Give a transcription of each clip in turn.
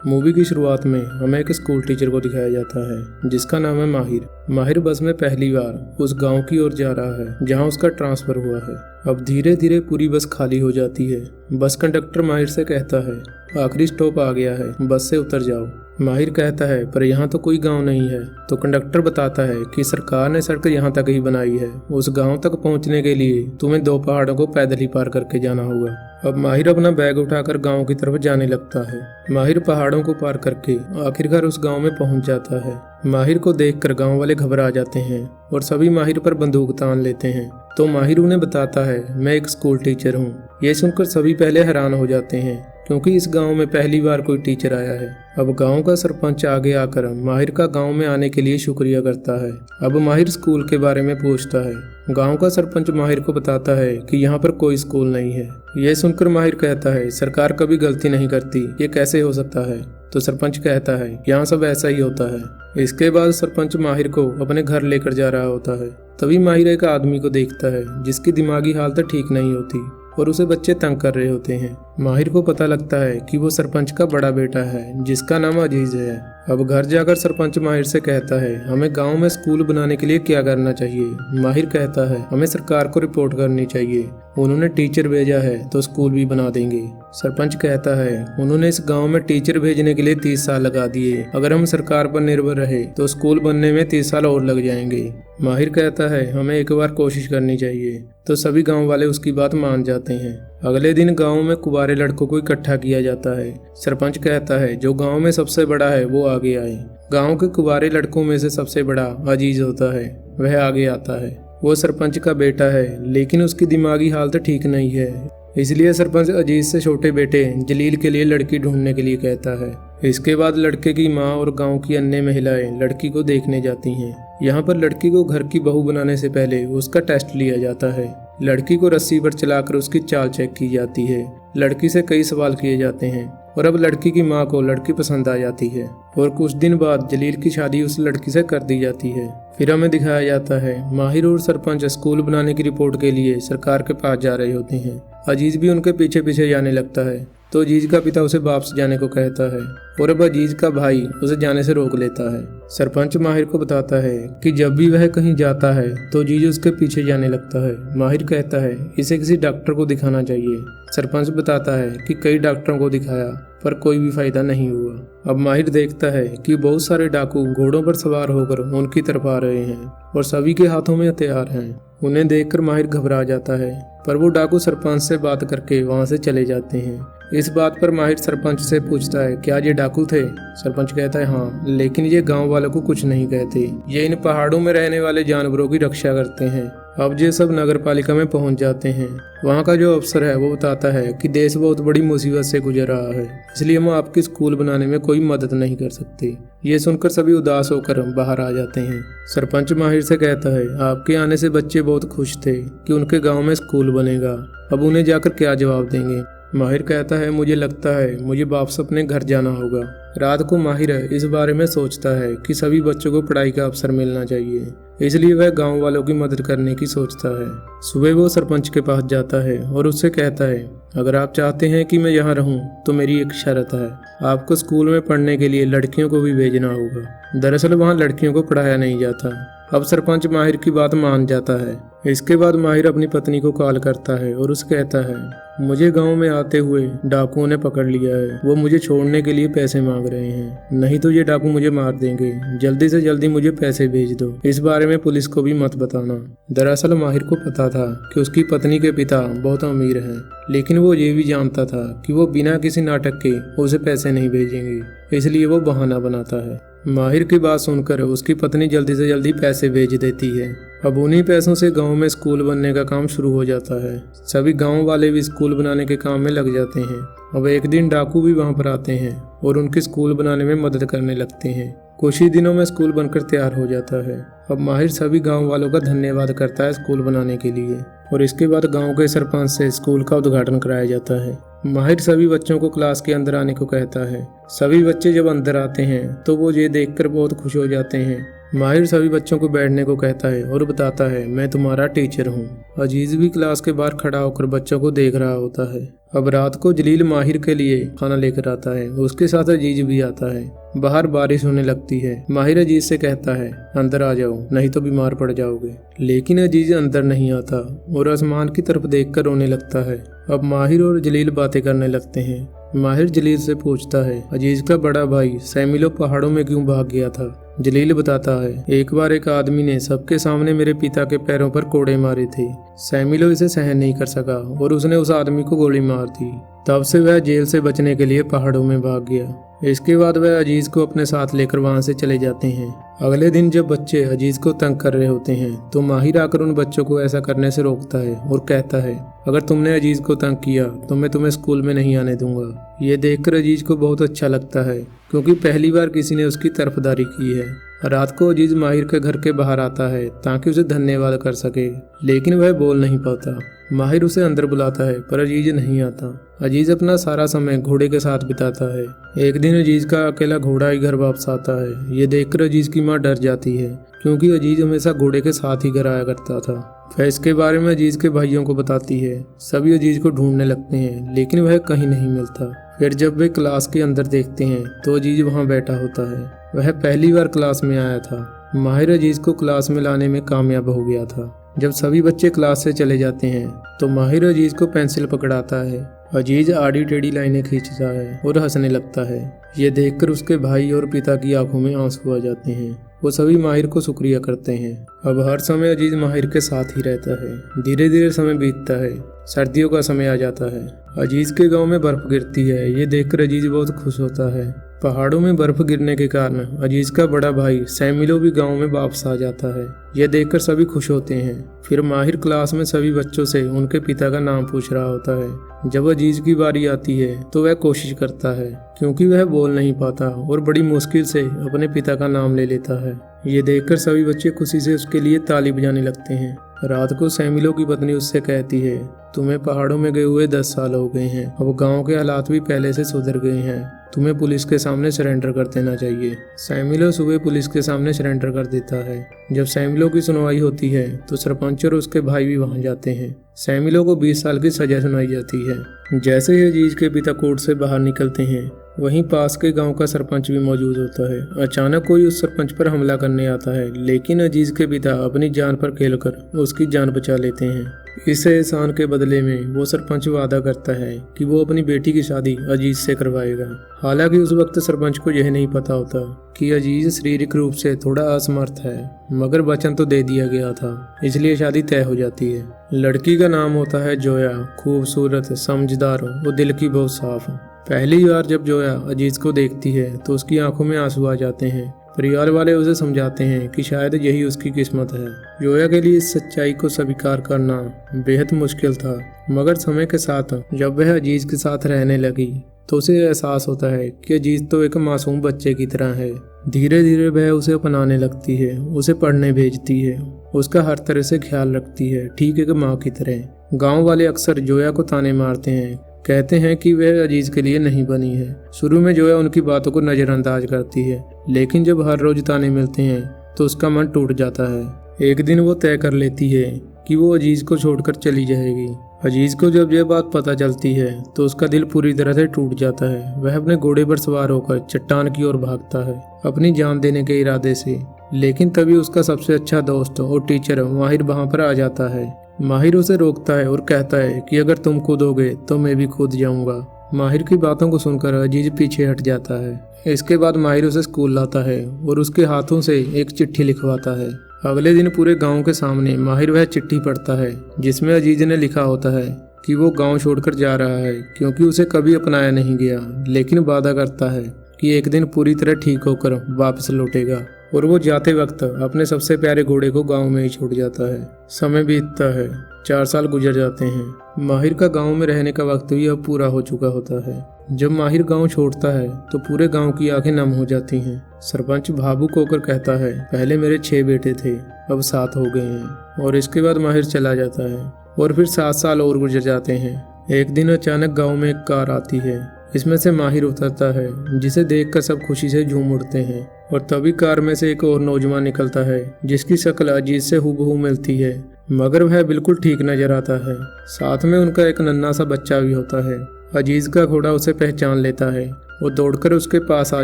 Movie की शुरुआत में हमें एक स्कूल टीचर को दिखाया जाता है जिसका नाम है माहिर। माहिर बस में पहली बार उस गांव की ओर जा रहा है जहां उसका ट्रांसफर हुआ है। अब धीरे धीरे पूरी बस खाली हो जाती है। बस कंडक्टर माहिर से कहता है, आखिरी स्टॉप आ गया है, बस से उतर जाओ। माहिर कहता है, पर यहाँ तो कोई गांव नहीं है। तो कंडक्टर बताता है कि सरकार ने सड़क यहाँ तक ही बनाई है, उस गांव तक पहुँचने के लिए तुम्हें 2 पहाड़ों को पैदल ही पार करके जाना होगा। अब माहिर अपना बैग उठाकर गांव की तरफ जाने लगता है। माहिर पहाड़ों को पार करके आखिरकार उस गांव में पहुंच जाता है। माहिर को देखकर गांव वाले घबरा जाते हैं और सभी माहिर पर बंदूक तान लेते हैं। तो माहिर उन्हें बताता है, मैं एक स्कूल टीचर हूँ। ये सुनकर सभी पहले हैरान हो जाते हैं क्योंकि इस गांव में पहली बार कोई टीचर आया है। अब गांव का सरपंच आगे आकर माहिर का गांव में आने के लिए शुक्रिया करता है। अब माहिर स्कूल के बारे में पूछता है। गांव का सरपंच माहिर को बताता है कि यहाँ पर कोई स्कूल नहीं है। यह सुनकर माहिर कहता है, सरकार कभी गलती नहीं करती, ये कैसे हो सकता है? तो सरपंच कहता है, यहाँ सब ऐसा ही होता है। इसके बाद सरपंच माहिर को अपने घर लेकर जा रहा होता है। तभी माहिर एक आदमी को देखता है जिसकी दिमागी हालत ठीक नहीं होती और उसे बच्चे तंग कर रहे होते हैं। माहिर को पता लगता है कि वो सरपंच का बड़ा बेटा है जिसका नाम अजीज है। अब घर जाकर सरपंच माहिर से कहता है, हमें गांव में स्कूल बनाने के लिए क्या करना चाहिए? माहिर कहता है, हमें सरकार को रिपोर्ट करनी चाहिए, उन्होंने टीचर भेजा है तो स्कूल भी बना देंगे। सरपंच कहता है, उन्होंने इस गांव में टीचर भेजने के लिए 30 साल लगा दिए, अगर हम सरकार पर निर्भर रहे तो स्कूल बनने में 30 साल और लग जाएंगे। माहिर कहता है, हमें एक बार कोशिश करनी चाहिए। तो सभी गांव वाले उसकी बात मान जाते हैं। अगले दिन गांव में कुंवारे लड़कों को इकट्ठा किया जाता है। सरपंच कहता है, जो गांव में सबसे बड़ा है वो आगे आए। गांव के कुंवारे लड़कों में से सबसे बड़ा अजीज होता है, वह आगे आता है। वो सरपंच का बेटा है लेकिन उसकी दिमागी हालत ठीक नहीं है, इसलिए सरपंच अजीज से छोटे बेटे जलील के लिए लड़की ढूंढने के लिए कहता है। इसके बाद लड़के की माँ और गांव की अन्य महिलाएं लड़की को देखने जाती हैं। यहाँ पर लड़की को घर की बहू बनाने से पहले उसका टेस्ट लिया जाता है। लड़की को रस्सी पर चलाकर उसकी चाल चेक की जाती है। लड़की से कई सवाल किए जाते हैं और अब लड़की की माँ को लड़की पसंद आ जाती है और कुछ दिन बाद जलील की शादी उस लड़की से कर दी जाती है। फिर हमें दिखाया जाता है माहिर और सरपंच स्कूल बनाने की रिपोर्ट के लिए सरकार के पास जा रहे होते हैं। अजीज भी उनके पीछे पीछे जाने लगता है। तो अजीज का पिता उसे वापस जाने को कहता है और अब अजीज का भाई उसे जाने से रोक लेता है। सरपंच माहिर को बताता है कि जब भी वह कहीं जाता है तो अजीज उसके पीछे जाने लगता है। माहिर कहता है, इसे किसी डॉक्टर को दिखाना चाहिए। सरपंच बताता है कि कई डॉक्टरों को दिखाया पर कोई भी फायदा नहीं हुआ। अब माहिर देखता है कि बहुत सारे डाकू घोड़ों पर सवार होकर उनकी तरफ आ रहे हैं और सभी के हाथों में हथियार हैं। उन्हें देखकर माहिर घबरा जाता है पर वो डाकू सरपंच से बात करके वहां से चले जाते हैं। इस बात पर माहिर सरपंच से पूछता है, क्या ये डाकू थे? सरपंच कहता है, हाँ, लेकिन ये गांव वालों को कुछ नहीं कहते। ये इन पहाड़ों में रहने वाले जानवरों की रक्षा करते हैं। अब ये सब नगर पालिका में पहुंच जाते हैं। वहाँ का जो अफसर है वो बताता है कि देश बहुत बड़ी मुसीबत से गुजर रहा है, इसलिए हम आपकी स्कूल बनाने में कोई मदद नहीं कर सकते। ये सुनकर सभी उदास होकर बाहर आ जाते हैं। सरपंच माहिर से कहता है, आपके आने से बच्चे बहुत खुश थे कि उनके गाँव में स्कूल बनेगा, अब उन्हें जाकर क्या जवाब देंगे? माहिर कहता है, मुझे लगता है मुझे वापस अपने घर जाना होगा। रात को माहिर इस बारे में सोचता है कि सभी बच्चों को पढ़ाई का अवसर मिलना चाहिए, इसलिए वह गांव वालों की मदद करने की सोचता है। सुबह वो सरपंच के पास जाता है और उससे कहता है, अगर आप चाहते हैं कि मैं यहाँ रहूं तो मेरी एक शर्त है, आपको स्कूल में पढ़ने के लिए लड़कियों को भी भेजना होगा। दरअसल वहाँ लड़कियों को पढ़ाया नहीं जाता। अब सरपंच माहिर की बात मान जाता है। इसके बाद माहिर अपनी पत्नी को कॉल करता है और उसे कहता है, मुझे गांव में आते हुए डाकुओं ने पकड़ लिया है, वो मुझे छोड़ने के लिए पैसे मांग रहे हैं, नहीं तो ये डाकू मुझे मार देंगे, जल्दी से जल्दी मुझे पैसे भेज दो। इस बारे में पुलिस को भी मत बताना। दरअसल माहिर को पता था कि उसकी पत्नी के पिता बहुत अमीर हैं, लेकिन वो ये भी जानता था कि वो बिना किसी नाटक के उसे पैसे नहीं भेजेंगे, इसलिए वो बहाना बनाता है। माहिर की बात सुनकर उसकी पत्नी जल्दी से जल्दी पैसे भेज देती है। अब उन्हीं पैसों से गांव में स्कूल बनने का काम शुरू हो जाता है। सभी गांव वाले भी स्कूल बनाने के काम में लग जाते हैं। अब एक दिन डाकू भी वहां पर आते हैं और उनकी स्कूल बनाने में मदद करने लगते हैं। कुछ ही दिनों में स्कूल बनकर तैयार हो जाता है। अब माहिर सभी गांव वालों का धन्यवाद करता है स्कूल बनाने के लिए और इसके बाद गांव के सरपंच से स्कूल का उद्घाटन कराया जाता है। माहिर सभी बच्चों को क्लास के अंदर आने को कहता है। सभी बच्चे जब अंदर आते हैं तो वो ये देखकर बहुत खुश हो जाते हैं। माहिर सभी बच्चों को बैठने को कहता है और बताता है, मैं तुम्हारा टीचर हूँ। अजीज भी क्लास के बाहर खड़ा होकर बच्चों को देख रहा होता है। अब रात को जलील माहिर के लिए खाना लेकर आता है। उसके साथ अजीज भी आता है। बाहर बारिश होने लगती है। माहिर अजीज से कहता है, अंदर आ जाओ, नहीं तो बीमार पड़ जाओगे। लेकिन अजीज अंदर नहीं आता और आसमान की तरफ देखकर रोने लगता है। अब माहिर और जलील बातें करने लगते हैं। माहिर जलील से पूछता है, अजीज का बड़ा भाई सैमिलो पहाड़ों में क्यों भाग गया था? जलील बताता है, एक बार एक आदमी ने सबके सामने मेरे पिता के पैरों पर कोड़े मारे थे। सैमिलो इसे सहन नहीं कर सका और उसने उस आदमी को गोली मार दी। तब से वह जेल से बचने के लिए पहाड़ों में भाग गया। इसके बाद वह अजीज को अपने साथ लेकर वहां से चले जाते हैं। अगले दिन जब बच्चे अजीज को तंग कर रहे होते हैं तो माहिर आकर उन बच्चों को ऐसा करने से रोकता है और कहता है, अगर तुमने अजीज को तंग किया तो मैं तुम्हें स्कूल में नहीं आने दूंगा। ये देखकर अजीज को बहुत अच्छा लगता है क्योंकि पहली बार किसी ने उसकी तरफदारी की है। रात को अजीज माहिर के घर के बाहर आता है ताकि उसे धन्यवाद कर सके, लेकिन वह बोल नहीं पाता। माहिर उसे अंदर बुलाता है पर अजीज नहीं आता। अजीज अपना सारा समय घोड़े के साथ बिताता है। एक दिन अजीज का अकेला घोड़ा ही घर वापस आता है। ये देखकर अजीज की माँ डर जाती है क्योंकि अजीज हमेशा घोड़े के साथ ही घर आया करता था। वह इसके बारे में अजीज के भाइयों को बताती है। सभी अजीज को ढूंढने लगते हैं लेकिन वह कहीं नहीं मिलता। फिर जब वे क्लास के अंदर देखते हैं तो अजीज वहाँ बैठा होता है। वह पहली बार क्लास में आया था। माहिर अजीज को क्लास में लाने में कामयाब हो गया था। जब सभी बच्चे क्लास से चले जाते हैं तो माहिर अजीज को पेंसिल पकड़ाता है। अजीज आड़ी टेढ़ी लाइनें खींचता है और हंसने लगता है। ये देखकर उसके भाई और पिता की आंखों में आंसू आ जाते हैं। वो सभी माहिर को शुक्रिया करते हैं। अब हर समय अजीज माहिर के साथ ही रहता है। धीरे धीरे समय बीतता है। सर्दियों का समय आ जाता है। अजीज के गांव में बर्फ गिरती है। ये देखकर अजीज बहुत खुश होता है। पहाड़ों में बर्फ गिरने के कारण अजीज का बड़ा भाई सैमिलो भी गांव में वापस आ जाता है। यह देखकर सभी खुश होते हैं। फिर माहिर क्लास में सभी बच्चों से उनके पिता का नाम पूछ रहा होता है। जब अजीज की बारी आती है तो वह कोशिश करता है क्योंकि वह बोल नहीं पाता और बड़ी मुश्किल से अपने पिता का नाम ले लेता है। ये देखकर सभी बच्चे खुशी से उसके लिए ताली बजाने लगते हैं। रात को सैमिलो की पत्नी उससे कहती है, तुम्हें पहाड़ों में गए हुए 10 साल हो गए हैं। अब गांव के हालात भी पहले से सुधर गए हैं। तुम्हें पुलिस के सामने सरेंडर कर देना चाहिए। सैमिलो सुबह पुलिस के सामने सरेंडर कर देता है। जब सैमिलो की सुनवाई होती है तो सरपंच और उसके भाई भी वहां जाते हैं। सैमिलो को 20 साल की सजा सुनाई जाती है। जैसे ही अजीज के पिता कोर्ट से बाहर निकलते हैं वहीं पास के गांव का सरपंच भी मौजूद होता है। अचानक कोई उस सरपंच पर हमला करने आता है लेकिन अजीज के पिता अपनी जान पर खेलकर उसकी जान बचा लेते हैं। इस एहसान के बदले में वो सरपंच वादा करता है कि वो अपनी बेटी की शादी अजीज से करवाएगा। हालांकि उस वक्त सरपंच को यह नहीं पता होता कि अजीज शारीरिक रूप से थोड़ा असमर्थ है, मगर वचन तो दे दिया गया था, इसलिए शादी तय हो जाती है। लड़की का नाम होता है जोया। खूबसूरत, समझदार और दिल की बहुत साफ। पहली बार जब जोया अजीज को देखती है तो उसकी आंखों में आंसू आ जाते हैं। परिवार वाले उसे समझाते हैं कि शायद यही उसकी किस्मत है। जोया के लिए इस सच्चाई को स्वीकार करना बेहद मुश्किल था, मगर समय के साथ जब वह अजीज के साथ रहने लगी तो उसे एहसास होता है कि अजीज तो एक मासूम बच्चे की तरह है। धीरे धीरे वह उसे अपनाने लगती है, उसे पढ़ने भेजती है, उसका हर तरह से ख्याल रखती है, ठीक एक माँ की तरह। गाँव वाले अक्सर जोया को ताने मारते हैं, कहते हैं कि वह अजीज के लिए नहीं बनी है। शुरू में जोया उनकी बातों को नज़रअंदाज करती है, लेकिन जब हर रोज ताने मिलते हैं तो उसका मन टूट जाता है। एक दिन वो तय कर लेती है कि वो अजीज को छोड़कर चली जाएगी। अजीज को जब यह बात पता चलती है तो उसका दिल पूरी तरह से टूट जाता है। वह अपने घोड़े पर सवार होकर चट्टान की ओर भागता है अपनी जान देने के इरादे से। लेकिन तभी उसका सबसे अच्छा दोस्त और टीचर माहिर वहां पर आ जाता है। माहिर उसे रोकता है और कहता है कि अगर तुम कूदोगे तो मैं भी कूद जाऊंगा। माहिर की बातों को सुनकर अजीज पीछे हट जाता है। इसके बाद माहिर उसे स्कूल लाता है और उसके हाथों से एक चिट्ठी लिखवाता है। अगले दिन पूरे गांव के सामने माहिर वह चिट्ठी पढ़ता है जिसमें अजीज ने लिखा होता है कि वो गांव छोड़कर जा रहा है क्योंकि उसे कभी अपनाया नहीं गया, लेकिन वादा करता है कि एक दिन पूरी तरह ठीक होकर वापस लौटेगा। और वो जाते वक्त अपने सबसे प्यारे घोड़े को गांव में ही छोड़ जाता है। समय बीतता है, 4 साल गुजर जाते हैं। माहिर का गांव में रहने का वक्त भी अब पूरा हो चुका होता है। जब माहिर गांव छोड़ता है तो पूरे गांव की आंखें नम हो जाती हैं। सरपंच भावुक होकर कहता है, पहले मेरे 6 बेटे थे, अब 7 हो गए हैं। और इसके बाद माहिर चला जाता है और फिर 7 साल और गुजर जाते हैं। एक दिन अचानक गाँव में एक कार आती है। इसमें से माहिर उतरता है जिसे देखकर सब खुशी से झूम उठते हैं और तभी कार में से एक और नौजवान निकलता है जिसकी शक्ल अजीज से हूबहू मिलती है, मगर वह बिल्कुल ठीक नजर आता है। साथ में उनका एक नन्हा सा बच्चा भी होता है। अजीज का घोड़ा उसे पहचान लेता है। वो दौड़कर उसके पास आ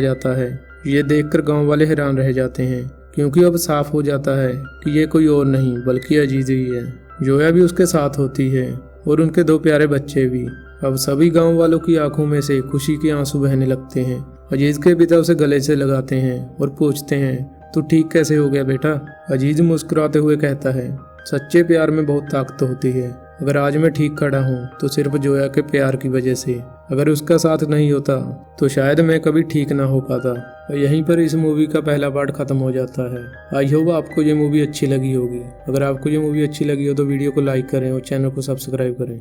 जाता है। ये देखकर गांव वाले हैरान रह जाते हैं, क्योंकि अब साफ हो जाता है कि ये कोई और नहीं बल्कि अजीज ही है। जोया भी उसके साथ होती है और उनके 2 प्यारे बच्चे भी। अब सभी गांव वालों की आंखों में से खुशी के आंसू बहने लगते हैं। अजीज के पिता उसे गले से लगाते हैं और पूछते हैं, तू ठीक कैसे हो गया बेटा? अजीज मुस्कुराते हुए कहता है, सच्चे प्यार में बहुत ताकत होती है। अगर आज मैं ठीक खड़ा हूँ तो सिर्फ जोया के प्यार की वजह से। अगर उसका साथ नहीं होता तो शायद मैं कभी ठीक ना हो पाता। और यहीं पर इस मूवी का पहला पार्ट खत्म हो जाता है। आई होप आपको ये मूवी अच्छी लगी होगी। अगर आपको ये मूवी अच्छी लगी हो तो वीडियो को लाइक करें और चैनल को सब्सक्राइब करें।